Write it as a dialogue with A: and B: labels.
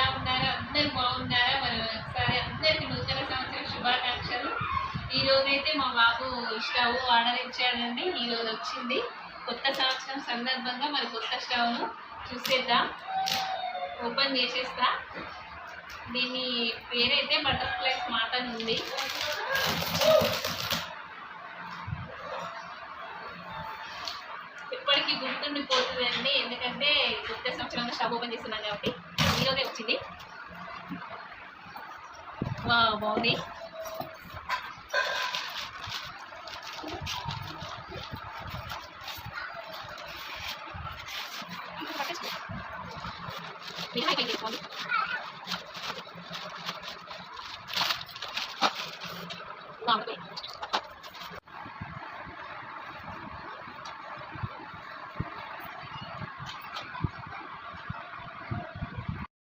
A: ఎలా ఉన్నారో అందరు బాగున్నారా? మరి ఒకసారి అందరికి నూతన సంవత్సరం శుభాకాంక్షలు. ఈరోజైతే మా బాబు స్టవ్ ఆర్డర్ ఇచ్చాడండి. ఈరోజు వచ్చింది. కొత్త సంవత్సరం సందర్భంగా మరి కొత్త స్టవ్ను చూసేద్దాం. ఓపెన్ చేసేస్తా. దీని పేరైతే బటర్ఫ్లై స్మార్ట్ అని ఉంది. ఎప్పటికీ గుర్తుండిపోతుందండి, ఎందుకంటే కొత్త సంవత్సరంలో స్టవ్ ఓపెన్ చేస్తున్నాను కాబట్టి. ఈరోజే వచ్చింది. బాగుంది. మిఠాయి చేసుకోండి. బాగుంది.